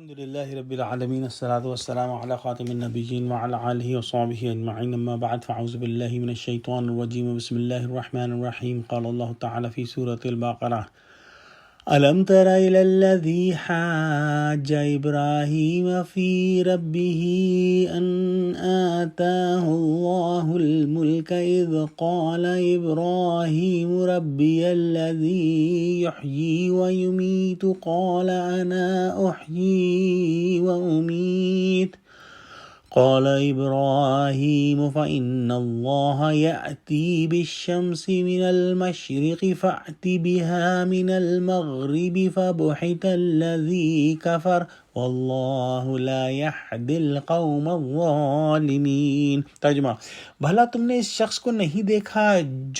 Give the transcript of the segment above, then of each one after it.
الحمد لله رب العالمين الصلاة والسلام على خاتم النبيين وعلى آله وصحبه أجمعين أما بعد فأعوذ بالله من الشيطان الرجيم بسم الله الرحمن الرحيم قال الله تعالى في سورة البقرة ألم تر إلى الذي حاج إبراهيم في ربه أن آتاه الله الملك إذ قال إبراهيم ربي الذي يحيي ويميت قال أنا أحيي وأميت قال إبراهيم فإن الله يأتي بالشمس من المشرق فأت بها من المغرب فبحت الذي كفر والله لا يهدي القوم الظالمين۔ ترجمہ: بھلا تم نے اس شخص کو نہیں دیکھا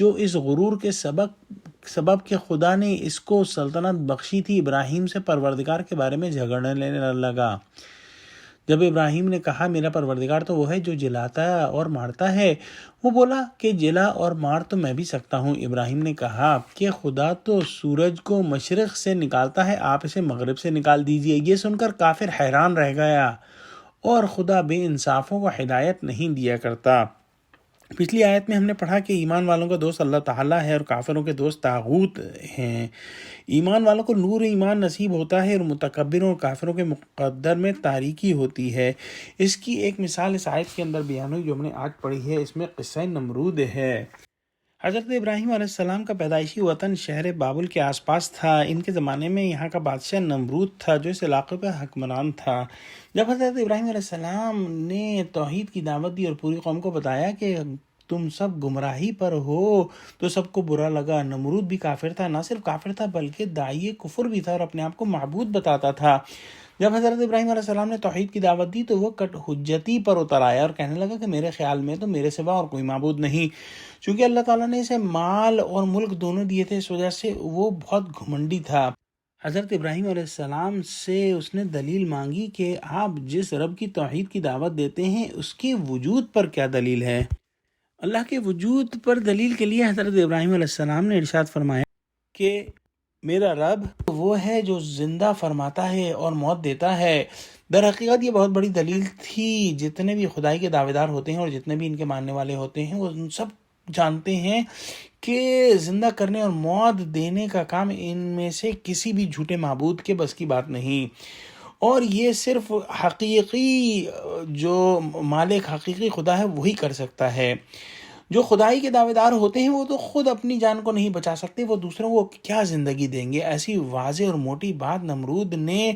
جو اس غرور کے سبب کہ خدا نے اس کو سلطنت بخشی تھی، ابراہیم سے پروردگار کے بارے میں جھگڑنے لگا۔ جب ابراہیم نے کہا میرا پروردگار تو وہ ہے جو جلاتا اور مارتا ہے، وہ بولا کہ جلا اور مار تو میں بھی سکتا ہوں۔ ابراہیم نے کہا کہ خدا تو سورج کو مشرق سے نکالتا ہے، آپ اسے مغرب سے نکال دیجئے۔ یہ سن کر کافر حیران رہ گیا، اور خدا بے انصافوں کو ہدایت نہیں دیا کرتا۔ پچھلی آیت میں ہم نے پڑھا کہ ایمان والوں کا دوست اللہ تعالیٰ ہے اور کافروں کے دوست طاغوت ہیں۔ ایمان والوں کو نور ایمان نصیب ہوتا ہے اور متکبروں اور کافروں کے مقدر میں تاریکی ہوتی ہے۔ اس کی ایک مثال اس آیت کے اندر بیان ہوئی جو ہم نے آج پڑھی ہے، اس میں قصہ نمرود ہے۔ حضرت ابراہیم علیہ السلام کا پیدائشی وطن شہر بابل کے آس پاس تھا۔ ان کے زمانے میں یہاں کا بادشاہ نمرود تھا جو اس علاقے کا حکمران تھا۔ جب حضرت ابراہیم علیہ السلام نے توحید کی دعوت دی اور پوری قوم کو بتایا کہ تم سب گمراہی پر ہو تو سب کو برا لگا۔ نمرود بھی کافر تھا، نہ صرف کافر تھا بلکہ داعی کفر بھی تھا اور اپنے آپ کو معبود بتاتا تھا۔ جب حضرت ابراہیم علیہ السلام نے توحید کی دعوت دی تو وہ کٹ حجتی پر اتر آیا اور کہنے لگا کہ میرے خیال میں تو میرے سوا اور کوئی معبود نہیں۔ چونکہ اللہ تعالیٰ نے اسے مال اور ملک دونوں دیے تھے، اس وجہ سے وہ بہت گھمنڈی تھا۔ حضرت ابراہیم علیہ السلام سے اس نے دلیل مانگی کہ آپ جس رب کی توحید کی دعوت دیتے ہیں اس کے وجود پر کیا دلیل ہے؟ اللہ کے وجود پر دلیل کے لیے حضرت ابراہیم علیہ السلام نے ارشاد فرمایا کہ میرا رب وہ ہے جو زندہ فرماتا ہے اور موت دیتا ہے۔ در حقیقت یہ بہت بڑی دلیل تھی۔ جتنے بھی خدائی کے دعوے دار ہوتے ہیں اور جتنے بھی ان کے ماننے والے ہوتے ہیں وہ سب جانتے ہیں کہ زندہ کرنے اور موت دینے کا کام ان میں سے کسی بھی جھوٹے معبود کے بس کی بات نہیں، اور یہ صرف حقیقی جو مالک حقیقی خدا ہے وہی کر سکتا ہے۔ جو خدائی کے دعوے دار ہوتے ہیں وہ تو خود اپنی جان کو نہیں بچا سکتے، وہ دوسروں کو کیا زندگی دیں گے؟ ایسی واضح اور موٹی بات نمرود نے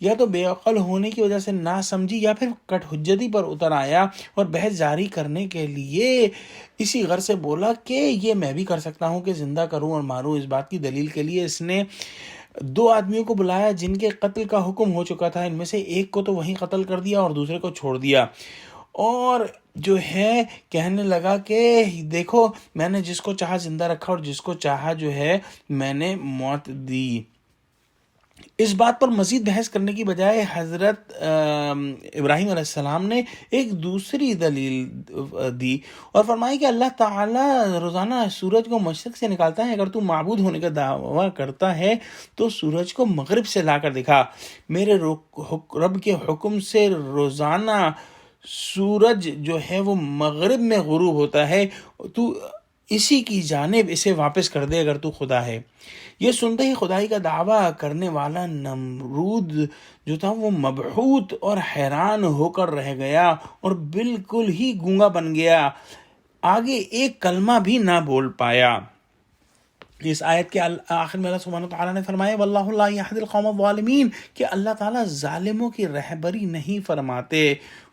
یا تو بے عقل ہونے کی وجہ سے نہ سمجھی یا پھر کٹ حجتی پر اتر آیا اور بحث جاری کرنے کے لیے اسی غرض سے بولا کہ یہ میں بھی کر سکتا ہوں کہ زندہ کروں اور ماروں۔ اس بات کی دلیل کے لیے اس نے دو آدمیوں کو بلایا جن کے قتل کا حکم ہو چکا تھا۔ ان میں سے ایک کو تو وہیں قتل کر دیا اور دوسرے کو چھوڑ دیا، اور جو ہے کہنے لگا کہ دیکھو میں نے جس کو چاہا زندہ رکھا اور جس کو چاہا جو ہے میں نے موت دی۔ اس بات پر مزید بحث کرنے کی بجائے حضرت ابراہیم علیہ السلام نے ایک دوسری دلیل دی اور فرمایا کہ اللہ تعالیٰ روزانہ سورج کو مشرق سے نکالتا ہے۔ اگر تو معبود ہونے کا دعویٰ کرتا ہے تو سورج کو مغرب سے لا کر دکھا۔ میرے رب کے حکم سے روزانہ سورج جو ہے وہ مغرب میں غروب ہوتا ہے، تو اسی کی جانب اسے واپس کر دے اگر تو خدا ہے۔ یہ سنتے ہی خدائی کا دعویٰ کرنے والا نمرود جو تھا وہ مبہوت اور حیران ہو کر رہ گیا اور بالکل ہی گونگا بن گیا، آگے ایک کلمہ بھی نہ بول پایا۔ اس آیت کے آخر میں اللہ سبحانہ وتعالیٰ نے فرمایا واللہ لا یہدی القوم الظالمین، کہ اللہ تعالیٰ ظالموں کی رہبری نہیں فرماتے۔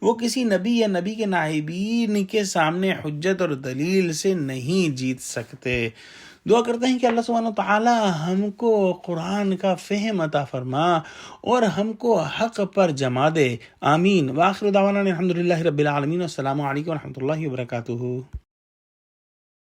وہ کسی نبی یا نبی کے نائبین کے سامنے حجت اور دلیل سے نہیں جیت سکتے۔ دعا کرتے ہیں کہ اللہ سبحانہ وتعالیٰ ہم کو قرآن کا فہم عطا فرما اور ہم کو حق پر جما دے، آمین۔ وآخر دعوانا الحمدللہ رب العالمین، السلام علیکم ورحمۃ اللہ وبرکاتہ۔